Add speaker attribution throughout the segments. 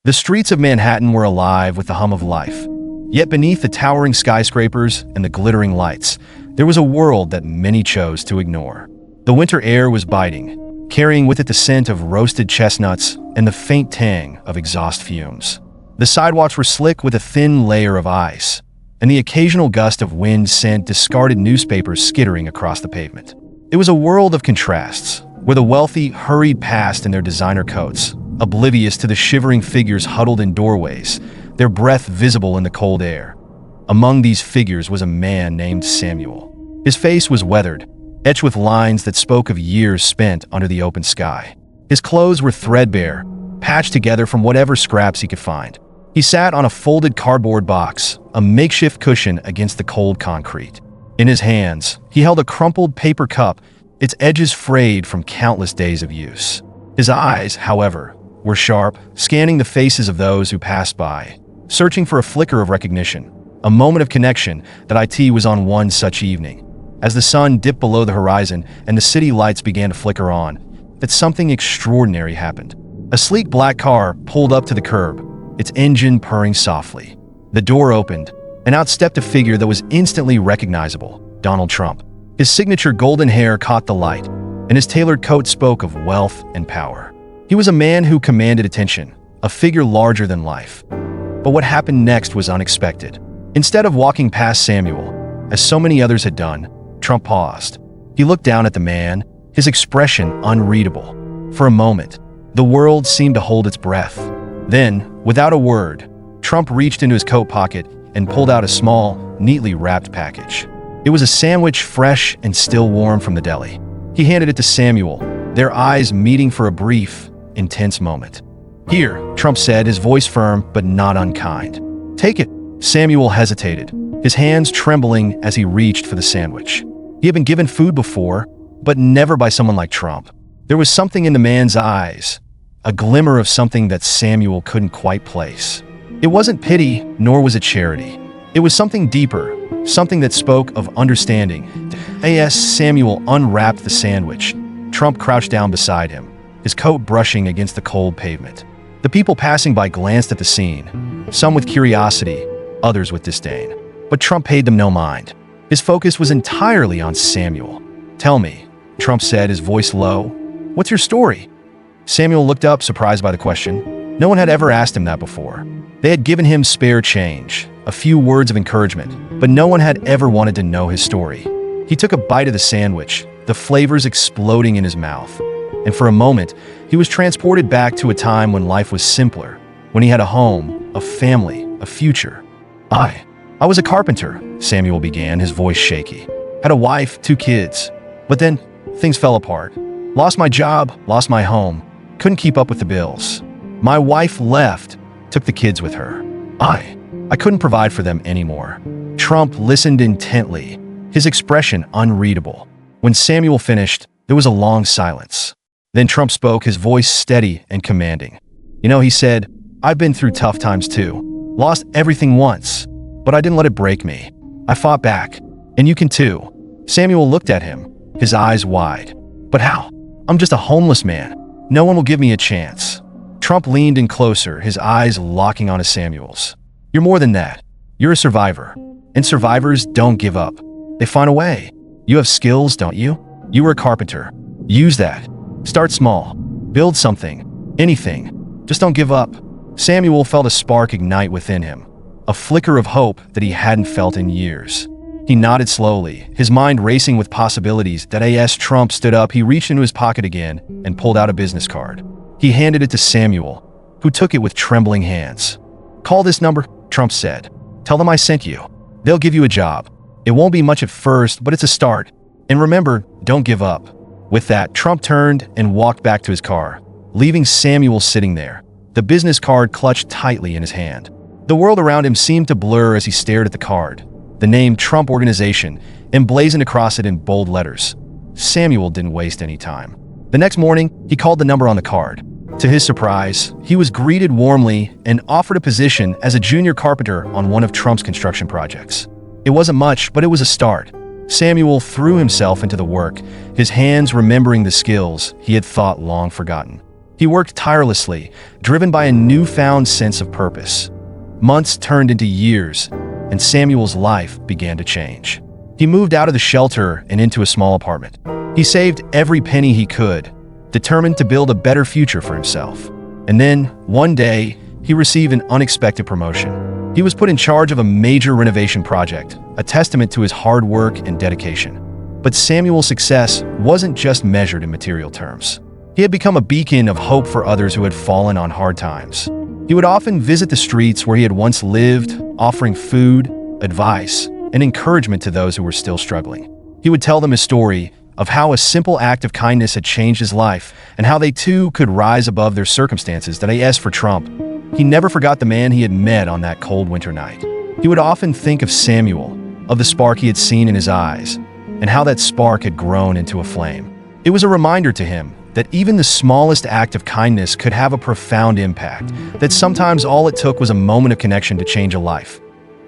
Speaker 1: The streets of Manhattan were alive with the hum of life. Yet beneath the towering skyscrapers and the glittering lights, there was a world that many chose to ignore. The winter air was biting, carrying with it the scent of roasted chestnuts and the faint tang of exhaust fumes. The sidewalks were slick with a thin layer of ice, and the occasional gust of wind sent discarded newspapers skittering across the pavement. It was a world of contrasts, where the wealthy hurried past in their designer coats, oblivious to the shivering figures huddled in doorways, their breath visible in the cold air. Among these figures was a man named Samuel. His face was weathered, etched with lines that spoke of years spent under the open sky. His clothes were threadbare, patched together from whatever scraps he could find. He sat on a folded cardboard box, a makeshift cushion against the cold concrete. In his hands, he held a crumpled paper cup, its edges frayed from countless days of use. His eyes, however, were sharp, scanning the faces of those who passed by, searching for a flicker of recognition, a moment of connection that it was on one such evening. As the sun dipped below the horizon and the city lights began to flicker on, that something extraordinary happened. A sleek black car pulled up to the curb, its engine purring softly. The door opened, and out stepped a figure that was instantly recognizable: Donald Trump. His signature golden hair caught the light, and his tailored coat spoke of wealth and power. He was a man who commanded attention, a figure larger than life. But what happened next was unexpected. Instead of walking past Samuel, as so many others had done, Trump paused. He looked down at the man, his expression unreadable. For a moment, the world seemed to hold its breath. Then, without a word, Trump reached into his coat pocket and pulled out a small, neatly wrapped package. It was a sandwich, fresh and still warm from the deli. He handed it to Samuel, their eyes meeting for a brief, intense moment. "Here," Trump said, his voice firm but not unkind. "Take it." Samuel hesitated, his hands trembling as he reached for the sandwich. He had been given food before, but never by someone like Trump. There was something in the man's eyes, a glimmer of something that Samuel couldn't quite place. It wasn't pity, nor was it charity. It was something deeper, something that spoke of understanding. As Samuel unwrapped the sandwich, Trump crouched down beside him, his coat brushing against the cold pavement. The people passing by glanced at the scene, some with curiosity, others with disdain. But Trump paid them no mind. His focus was entirely on Samuel. "Tell me," Trump said, his voice low, "what's your story?" Samuel looked up, surprised by the question. No one had ever asked him that before. They had given him spare change, a few words of encouragement, but no one had ever wanted to know his story. He took a bite of the sandwich, the flavors exploding in his mouth. And for a moment, he was transported back to a time when life was simpler, when he had a home, a family, a future. I was a carpenter," Samuel began, his voice shaky. "Had a wife, 2 kids. But then, things fell apart. Lost my job, lost my home. Couldn't keep up with the bills. My wife left, took the kids with her. I couldn't provide for them anymore." Trump listened intently, his expression unreadable. When Samuel finished, there was a long silence. Then Trump spoke, his voice steady and commanding. "You know," he said, "I've been through tough times too. Lost everything once, but I didn't let it break me. I fought back, and you can too." Samuel looked at him, his eyes wide. "But how? I'm just a homeless man. No one will give me a chance." Trump leaned in closer, his eyes locking onto Samuel's. "You're more than that. You're a survivor. And survivors don't give up. They find a way. You have skills, don't you? You were a carpenter. Use that. Start small. Build something. Anything. Just don't give up." Samuel felt a spark ignite within him, a flicker of hope that he hadn't felt in years. He nodded slowly, his mind racing with possibilities. As Trump stood up, he reached into his pocket again and pulled out a business card. He handed it to Samuel, who took it with trembling hands. "Call this number," Trump said. "Tell them I sent you. They'll give you a job. It won't be much at first, but it's a start. And remember, don't give up." With that, Trump turned and walked back to his car, leaving Samuel sitting there, the business card clutched tightly in his hand. The world around him seemed to blur as he stared at the card, the name Trump Organization emblazoned across it in bold letters. Samuel didn't waste any time. The next morning, he called the number on the card. To his surprise, he was greeted warmly and offered a position as a junior carpenter on one of Trump's construction projects. It wasn't much, but it was a start. Samuel threw himself into the work, his hands remembering the skills he had thought long forgotten. He worked tirelessly, driven by a newfound sense of purpose. Months turned into years, and Samuel's life began to change. He moved out of the shelter and into a small apartment. He saved every penny he could, determined to build a better future for himself. And then, one day, he received an unexpected promotion. He was put in charge of a major renovation project, a testament to his hard work and dedication. But Samuel's success wasn't just measured in material terms. He had become a beacon of hope for others who had fallen on hard times. He would often visit the streets where he had once lived, offering food, advice, and encouragement to those who were still struggling. He would tell them his story of how a simple act of kindness had changed his life and how they too could rise above their circumstances. That as for Trump, he never forgot the man he had met on that cold winter night. He would often think of Samuel, of the spark he had seen in his eyes, and how that spark had grown into a flame. It was a reminder to him that even the smallest act of kindness could have a profound impact, that sometimes all it took was a moment of connection to change a life.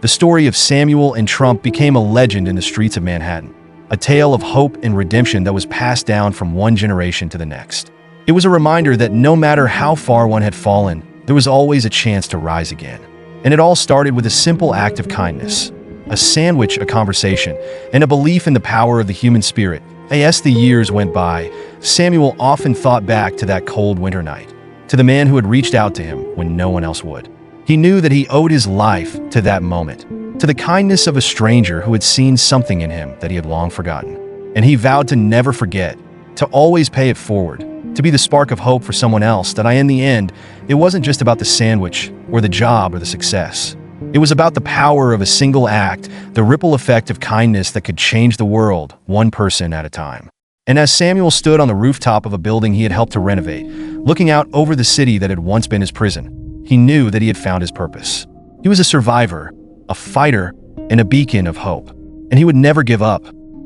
Speaker 1: The story of Samuel and Trump became a legend in the streets of Manhattan, a tale of hope and redemption that was passed down from one generation to the next. It was a reminder that no matter how far one had fallen, there was always a chance to rise again. And it all started with a simple act of kindness, a sandwich, a conversation, and a belief in the power of the human spirit. As the years went by, Samuel often thought back to that cold winter night, to the man who had reached out to him when no one else would. He knew that he owed his life to that moment, to the kindness of a stranger who had seen something in him that he had long forgotten. And he vowed to never forget, to always pay it forward, to be the spark of hope for someone else. That in the end, it wasn't just about the sandwich or the job or the success. It was about the power of a single act, the ripple effect of kindness that could change the world, one person at a time. And as Samuel stood on the rooftop of a building he had helped to renovate, looking out over the city that had once been his prison, he knew that he had found his purpose. He was a survivor, a fighter, and a beacon of hope. And he would never give up.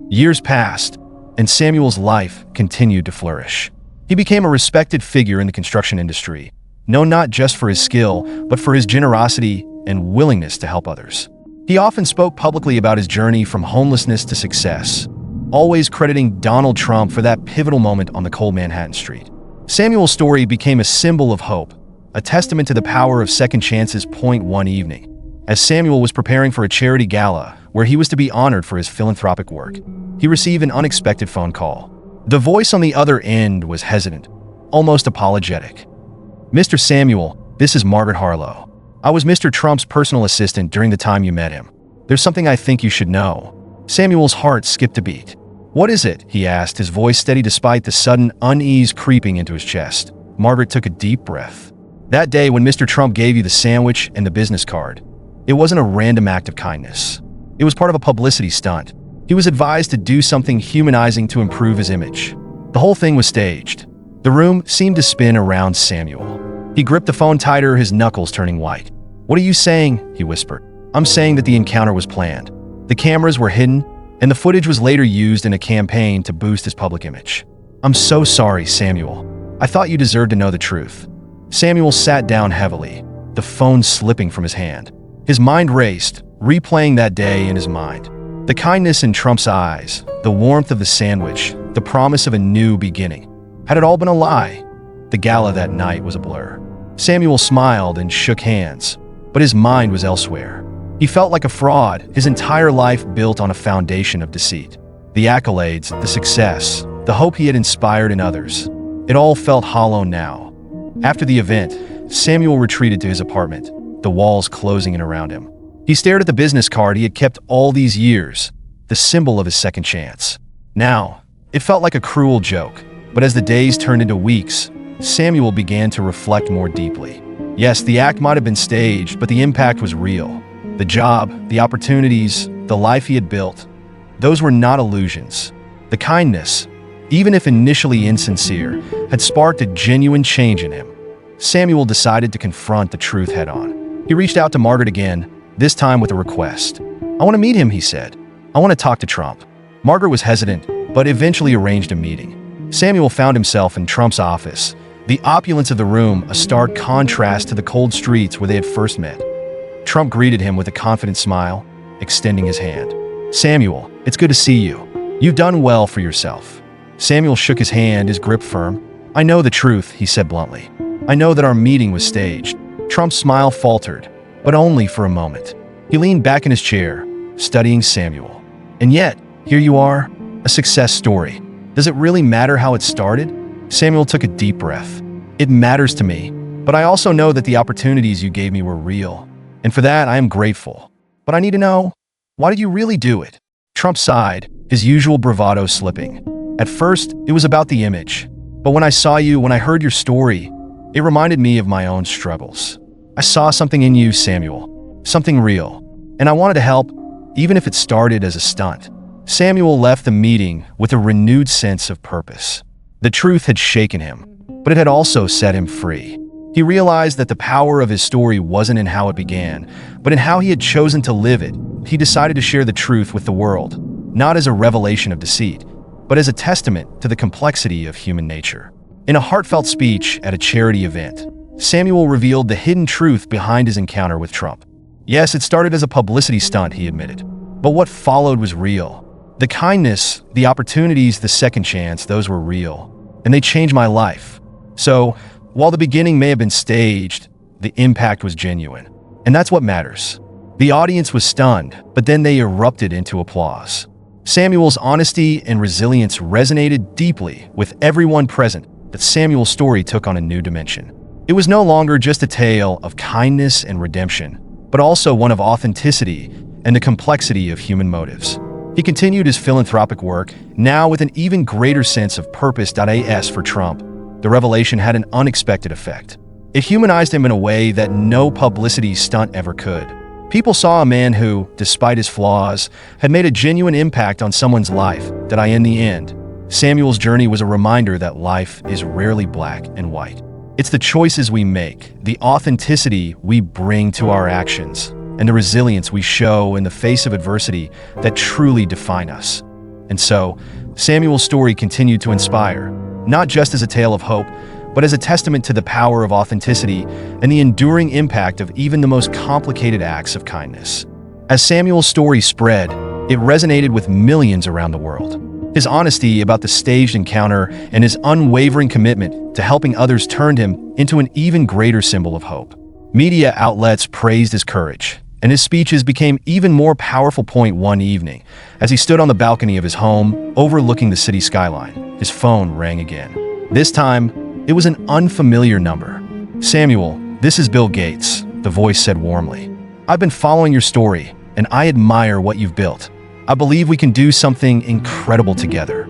Speaker 1: Years passed, and Samuel's life continued to flourish. He became a respected figure in the construction industry, known not just for his skill, but for his generosity and willingness to help others. He often spoke publicly about his journey from homelessness to success, always crediting Donald Trump for that pivotal moment on the cold Manhattan street. Samuel's story became a symbol of hope, a testament to the power of second chances. One evening, as Samuel was preparing for a charity gala where he was to be honored for his philanthropic work, he received an unexpected phone call. The voice on the other end was hesitant, almost apologetic. "Mr. Samuel, this is Margaret Harlow. I was Mr. Trump's personal assistant during the time you met him. There's something I think you should know." Samuel's heart skipped a beat. "What is it?" he asked, his voice steady despite the sudden unease creeping into his chest. Margaret took a deep breath. "That day when Mr. Trump gave you the sandwich and the business card, it wasn't a random act of kindness. It was part of a publicity stunt. He was advised to do something humanizing to improve his image. The whole thing was staged." The room seemed to spin around Samuel. He gripped the phone tighter, his knuckles turning white. "What are you saying?" he whispered. "I'm saying that the encounter was planned. The cameras were hidden, and the footage was later used in a campaign to boost his public image." "I'm so sorry, Samuel. I thought you deserved to know the truth." Samuel sat down heavily, the phone slipping from his hand. His mind raced, replaying that day in his mind. The kindness in Trump's eyes, the warmth of the sandwich, the promise of a new beginning. Had it all been a lie? The gala that night was a blur. Samuel smiled and shook hands, but his mind was elsewhere. He felt like a fraud, his entire life built on a foundation of deceit. The accolades, the success, the hope he had inspired in others. It all felt hollow now. After the event, Samuel retreated to his apartment, the walls closing in around him. He stared at the business card he had kept all these years, the symbol of his second chance. Now, it felt like a cruel joke, but as the days turned into weeks, Samuel began to reflect more deeply. Yes, the act might have been staged, but the impact was real. The job, the opportunities, the life he had built, those were not illusions. The kindness, even if initially insincere, had sparked a genuine change in him. Samuel decided to confront the truth head-on. He reached out to Margaret again, this time with a request. "I want to meet him," he said. "I want to talk to Trump." Margaret was hesitant, but eventually arranged a meeting. Samuel found himself in Trump's office, the opulence of the room a stark contrast to the cold streets where they had first met. Trump greeted him with a confident smile, extending his hand. "Samuel, it's good to see you. You've done well for yourself." Samuel shook his hand, his grip firm. "I know the truth," he said bluntly. "I know that our meeting was staged." Trump's smile faltered, but only for a moment. He leaned back in his chair, studying Samuel. "And yet, here you are, a success story. Does it really matter how it started?" Samuel took a deep breath. "It matters to me, but I also know that the opportunities you gave me were real. And for that, I am grateful. But I need to know, why did you really do it?" Trump sighed, his usual bravado slipping. "At first, it was about the image. But when I saw you, when I heard your story, it reminded me of my own struggles. I saw something in you, Samuel, something real. And I wanted to help, even if it started as a stunt." Samuel left the meeting with a renewed sense of purpose. The truth had shaken him, but it had also set him free. He realized that the power of his story wasn't in how it began, but in how he had chosen to live it. He decided to share the truth with the world, not as a revelation of deceit, but as a testament to the complexity of human nature. In a heartfelt speech at a charity event, Samuel revealed the hidden truth behind his encounter with Trump. Yes, it started as a publicity stunt, he admitted, but what followed was real. The kindness, the opportunities, the second chance, those were real, and they changed my life. So, while the beginning may have been staged, the impact was genuine. And that's what matters. The audience was stunned, but then they erupted into applause. Samuel's honesty and resilience resonated deeply with everyone present. That Samuel's story took on a new dimension. It was no longer just a tale of kindness and redemption, but also one of authenticity and the complexity of human motives. He continued his philanthropic work, now with an even greater sense of purpose. As for Trump, the revelation had an unexpected effect. It humanized him in a way that no publicity stunt ever could. People saw a man who, despite his flaws, had made a genuine impact on someone's life. In the end, Samuel's journey was a reminder that life is rarely black and white. It's the choices we make, the authenticity we bring to our actions, and the resilience we show in the face of adversity that truly define us. And so, Samuel's story continued to inspire, not just as a tale of hope, but as a testament to the power of authenticity and the enduring impact of even the most complicated acts of kindness. As Samuel's story spread, it resonated with millions around the world. His honesty about the staged encounter and his unwavering commitment to helping others turned him into an even greater symbol of hope. Media outlets praised his courage, and his speeches became even more powerful. One evening, as he stood on the balcony of his home, overlooking the city skyline, his phone rang again. This time, it was an unfamiliar number. "Samuel, this is Bill Gates," the voice said warmly. "I've been following your story, and I admire what you've built. I believe we can do something incredible together."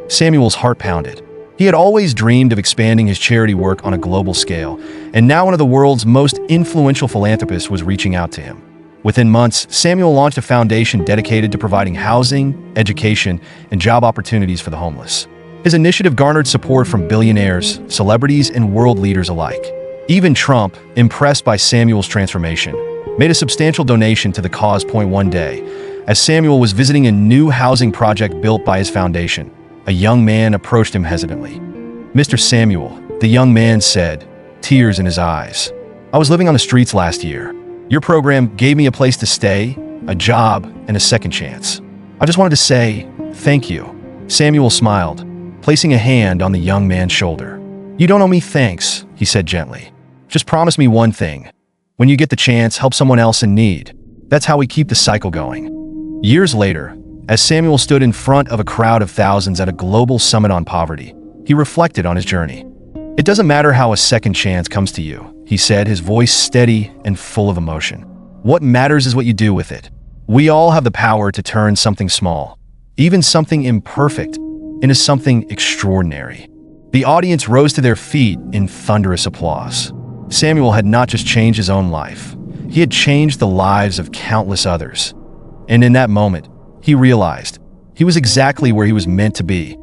Speaker 1: Samuel's heart pounded. He had always dreamed of expanding his charity work on a global scale, and now one of the world's most influential philanthropists was reaching out to him. Within months, Samuel launched a foundation dedicated to providing housing, education, and job opportunities for the homeless. His initiative garnered support from billionaires, celebrities, and world leaders alike. Even Trump, impressed by Samuel's transformation, made a substantial donation to the cause. One day, as Samuel was visiting a new housing project built by his foundation, a young man approached him hesitantly. "Mr. Samuel," the young man said, tears in his eyes, "I was living on the streets last year. Your program gave me a place to stay, a job, and a second chance. I just wanted to say thank you." Samuel smiled, placing a hand on the young man's shoulder. "You don't owe me thanks," he said gently. "Just promise me one thing. When you get the chance, help someone else in need. That's how we keep the cycle going." Years later, as Samuel stood in front of a crowd of thousands at a global summit on poverty, he reflected on his journey. "It doesn't matter how a second chance comes to you," he said, his voice steady and full of emotion. "What matters is what you do with it. We all have the power to turn something small, even something imperfect, into something extraordinary." The audience rose to their feet in thunderous applause. Samuel had not just changed his own life, he had changed the lives of countless others. And in that moment, he realized he was exactly where he was meant to be,